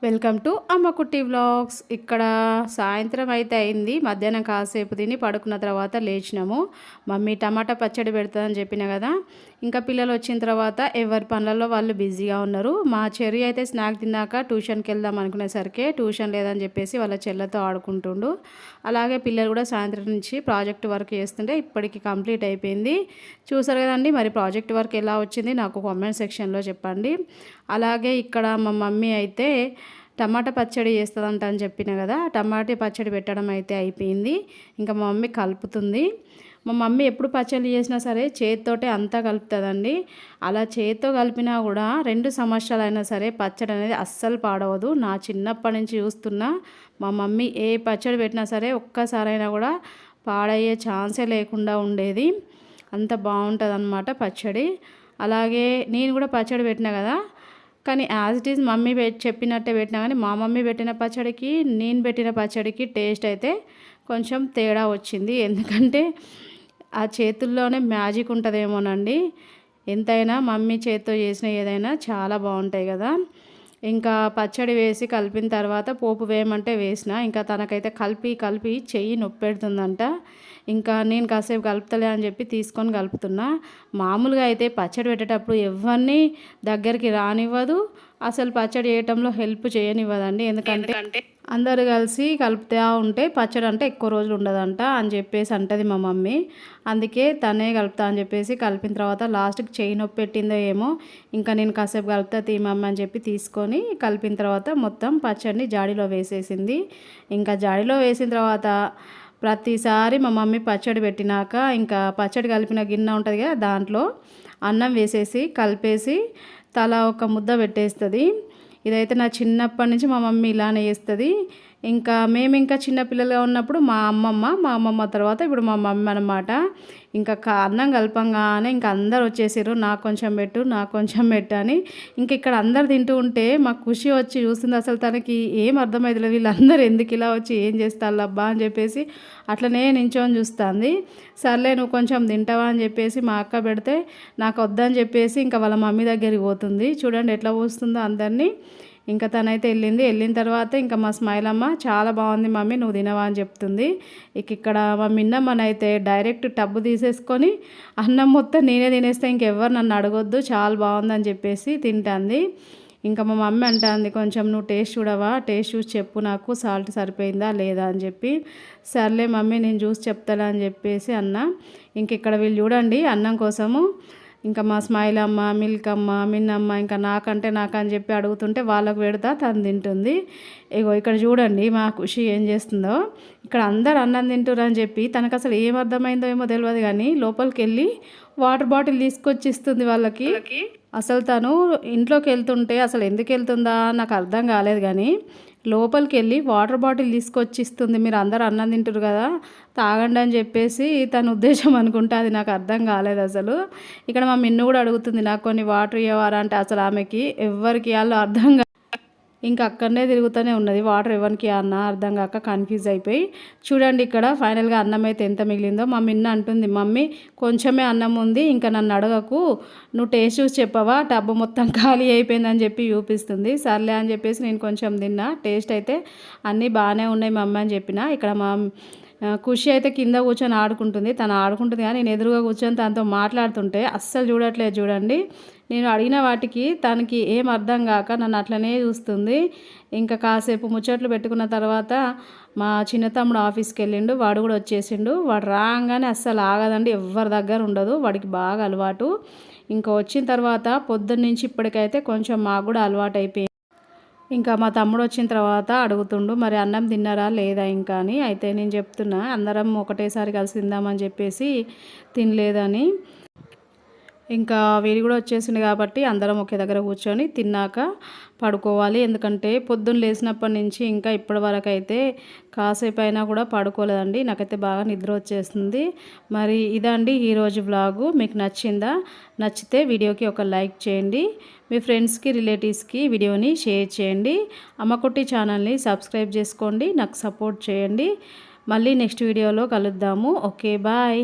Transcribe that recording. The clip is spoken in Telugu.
వెల్కమ్ టు అమ్మ కుట్టి వ్లాగ్స్. ఇక్కడ సాయంత్రం అయితే అయింది. మధ్యాహ్నం కాసేపు తిని పడుకున్న తర్వాత లేచినాము. మమ్మీ టమాటా పచ్చడి పెడతాదని చెప్పిన కదా. ఇంకా పిల్లలు వచ్చిన తర్వాత ఎవరి పనులలో వాళ్ళు బిజీగా ఉన్నారు. మా చెర్రీ అయితే స్నాక్ తిన్నాక ట్యూషన్కి వెళ్దాం అనుకునేసరికి ట్యూషన్ లేదని చెప్పేసి వాళ్ళ చెల్లెతో ఆడుకుంటుండు. అలాగే పిల్లలు కూడా సాయంత్రం నుంచి ప్రాజెక్ట్ వర్క్ చేస్తుంటే ఇప్పటికి కంప్లీట్ అయిపోయింది. చూసారు కదండి. మరి ప్రాజెక్ట్ వర్క్ ఎలా వచ్చింది నాకు కామెంట్ సెక్షన్లో చెప్పండి. అలాగే ఇక్కడ మా మమ్మీ అయితే టమాటా పచ్చడి చేస్తుందంట అని చెప్పిన కదా. టమాటా పచ్చడి పెట్టడం అయితే అయిపోయింది. ఇంకా మా మమ్మీ కలుపుతుంది. మా మమ్మీ ఎప్పుడు పచ్చడి చేసినా సరే చేతితోటే అంతా కలుపుతుందండి. అలా చేతితో కలిపినా కూడా 2 సంవత్సరాలైనా సరే పచ్చడి అనేది అస్సలు పాడవదు. నా చిన్నప్పటి నుంచి చూస్తున్నా మా మమ్మీ ఏ పచ్చడి పెట్టినా సరే ఒక్కసారైనా కూడా పాడయ్యే ఛాన్సే లేకుండా ఉండేది. అంత బాగుంటుంది అన్నమాట పచ్చడి. అలాగే నేను కూడా పచ్చడి పెట్టినా కదా, కానీ యాజ్ ఇట్ ఈజ్ మమ్మీ చెప్పినట్టే పెట్టినా కానీ మా మమ్మీ పెట్టిన పచ్చడికి నేను పెట్టిన పచ్చడికి టేస్ట్ అయితే కొంచెం తేడా వచ్చింది. ఎందుకంటే ఆ చేతుల్లోనే మ్యాజిక్ ఉంటుందేమోనండి. ఎంతైనా మమ్మీ చేతితో చేసిన ఏదైనా చాలా బాగుంటాయి కదా. ఇంకా పచ్చడి వేసి కలిపిన తర్వాత పోపు వేయమంటే వేసిన. ఇంకా తనకైతే కలిపి చెయ్యి నొప్పి పెడుతుందంట. ఇంకా నేను కాసేపు కలుపుతలే అని చెప్పి తీసుకొని కలుపుతున్నా. మామూలుగా అయితే పచ్చడి పెట్టేటప్పుడు ఎవరిని దగ్గరికి రానివ్వదు, అసలు పచ్చడి చేయటంలో హెల్ప్ చేయనివ్వదండి. ఎందుకంటే అందరు కలిసి కలుపుతూ ఉంటే పచ్చడి అంటే ఎక్కువ రోజులు ఉండదంట అని చెప్పేసి అంటది మా మమ్మీ. అందుకే తనే కలుపుతా అని చెప్పేసి కలిపిన తర్వాత లాస్ట్కి చెయ్యి నొప్పి పెట్టిందో ఏమో. ఇంకా నేను కాసేపు కలుపుతా తీమమ్మ అని చెప్పి తీసుకొని కలిపిన తర్వాత మొత్తం పచ్చడిని జాడీలో వేసేసింది. ఇంకా జాడీలో వేసిన తర్వాత ప్రతిసారి మా మమ్మీ పచ్చడి పెట్టినాక ఇంకా పచ్చడి కలిపిన గిన్నె ఉంటుంది కదా, దాంట్లో అన్నం వేసేసి కలిపేసి తలా ఒక ముద్ద పెట్టేస్తుంది. ఇదైతే నా చిన్నప్పటి నుంచి మా మమ్మీ ఇలానే చేస్తుంది. ఇంకా మేము ఇంకా చిన్నపిల్లలుగా ఉన్నప్పుడు మా అమ్మమ్మ తర్వాత ఇప్పుడు మా మమ్మీ అనమాట. ఇంకా అన్నం కలపంగానే ఇంకా అందరు వచ్చేసారు, నాకు కొంచెం పెట్టు అని. ఇంక ఇక్కడ అందరు తింటూ ఉంటే మాకు ఖుషి వచ్చి చూస్తుంది. అసలు తనకి ఏం అర్థమవుతుంది, వీళ్ళందరూ ఎందుకు ఇలా వచ్చి ఏం చేస్తారు అబ్బా అని చెప్పేసి అట్లనే నించొని చూస్తుంది. సర్లే నువ్వు కొంచెం తింటావా అని చెప్పేసి మా అక్క పెడితే నాకు వద్దని చెప్పేసి ఇంకా వాళ్ళ మమ్మీ దగ్గరికి పోతుంది. చూడండి ఎట్లా పోస్తుందో అందరినీ. ఇంకా తనైతే వెళ్ళిన తర్వాత ఇంకా మా స్మైల్ అమ్మ చాలా బాగుంది మమ్మీ నువ్వు తినవా అని చెప్తుంది. ఇక్కడ మా మిన్నమ్మనైతే డైరెక్ట్ టబ్బు తీసేసుకొని అన్నం మొత్తం నేనే తినేస్తే ఇంకెవ్వరు నన్ను అడగొద్దు, చాలా బాగుందని చెప్పేసి తింటుంది. ఇంకా మా మమ్మీ అంటుంది కొంచెం నువ్వు టేస్ట్ చూడవా, టేస్ట్ చూసి చెప్పు నాకు సాల్ట్ సరిపోయిందా లేదా అని చెప్పి. సర్లే మమ్మీ నేను చూసి చెప్తాను అని చెప్పేసి అన్న. ఇక్కడ వీళ్ళు చూడండి అన్నం కోసము ఇంకా మా స్మైల్ అమ్మ, మిల్క్ అమ్మ, మిన్నమ్మ ఇంకా నాకని చెప్పి అడుగుతుంటే వాళ్ళకు పెడతా తను తింటుంది. ఇక్కడ చూడండి మా ఖుషి ఏం చేస్తుందో. ఇక్కడ అందరు అన్నం తింటురు అని చెప్పి తనకు అసలు ఏం అర్థమైందో ఏమో తెలియదు కానీ లోపలికి వెళ్ళి వాటర్ బాటిల్ తీసుకొచ్చి ఇస్తుంది వాళ్ళకి. అసలు తను ఇంట్లోకి వెళ్తుంటే అసలు ఎందుకు వెళ్తుందా నాకు అర్థం కాలేదు కానీ లోపలికి వెళ్ళి వాటర్ బాటిల్ తీసుకొచ్చి ఇస్తుంది. మీరు అందరు అన్నం తింటారు కదా తాగండి అని చెప్పేసి తన ఉద్దేశం అనుకుంటే అది నాకు అర్థం కాలేదు అసలు. ఇక్కడ మా మిన్ను కూడా అడుగుతుంది నాకు కొన్ని వాటర్ ఇవ్వరా అంటే అసలు ఆమెకి ఎవరికి ఇవ్వాలో అర్థం ఇంకా అక్కడనే తిరుగుతూనే ఉన్నది. వాటర్ ఎవరికి అన్న అర్థం కాక కన్ఫ్యూజ్ అయిపోయి. చూడండి ఇక్కడ ఫైనల్గా అన్నం అయితే ఎంత మిగిలిందో. మా మిన్న అంటుంది మమ్మీ కొంచెమే అన్నం ఉంది, ఇంకా నన్ను అడగకు, నువ్వు టేస్ట్ చూసి చెప్పవా, టబ్బు మొత్తం ఖాళీ అయిపోయిందని చెప్పి చూపిస్తుంది. సర్లే అని చెప్పేసి నేను కొంచెం తిన్నా. టేస్ట్ అయితే అన్నీ బాగానే ఉన్నాయి మమ్మీ అని చెప్పిన. ఇక్కడ మా ఖుషి అయితే కింద కూర్చొని ఆడుకుంటుంది. తను ఆడుకుంటుంది కానీ నేను ఎదురుగా కూర్చొని తనతో మాట్లాడుతుంటే అస్సలు చూడట్లేదు. చూడండి నేను అడిగిన వాటికి తనకి ఏం అర్థం కాక నన్ను అట్లనే చూస్తుంది. ఇంకా కాసేపు ముచ్చట్లు పెట్టుకున్న తర్వాత మా చిన్న తమ్ముడు ఆఫీస్కి వెళ్ళిండు, వాడు కూడా వచ్చేసిండు. వాడు రాగానే అస్సలు ఆగదండి, ఎవరి దగ్గర ఉండదు, వాడికి బాగా అలవాటు. ఇంకా వచ్చిన తర్వాత పొద్దున్నుంచి ఇప్పటికైతే కొంచెం మాకు కూడా అలవాటు అయిపోయింది. ఇంకా మా తమ్ముడు వచ్చిన తర్వాత అడుగుతుండు మరి అన్నం తిన్నారా లేదా ఇంకా అని. అయితే నేను చెప్తున్నా అందరం ఒకటేసారి కలిసి తిందామని చెప్పేసి తినలేదని. ఇంకా వీడి కూడా వచ్చేసింది కాబట్టి అందరం ఒకే దగ్గర కూర్చొని తిన్నాక పడుకోవాలి. ఎందుకంటే పొద్దున్న లేచినప్పటి నుంచి ఇంకా ఇప్పటి వరకు అయితే కాసేపు అయినా కూడా పడుకోలేదండి. నాకైతే బాగా నిద్ర వచ్చేస్తుంది. మరి ఇదండి ఈరోజు వ్లాగు. మీకు నచ్చిందా? నచ్చితే వీడియోకి ఒక లైక్ చేయండి. మీ ఫ్రెండ్స్కి రిలేటివ్స్కి వీడియోని షేర్ చేయండి. అమ్మకుట్టి ఛానల్ని సబ్స్క్రైబ్ చేసుకోండి, నాకు సపోర్ట్ చేయండి. మళ్ళీ నెక్స్ట్ వీడియోలో కలుద్దాము. Okay bye.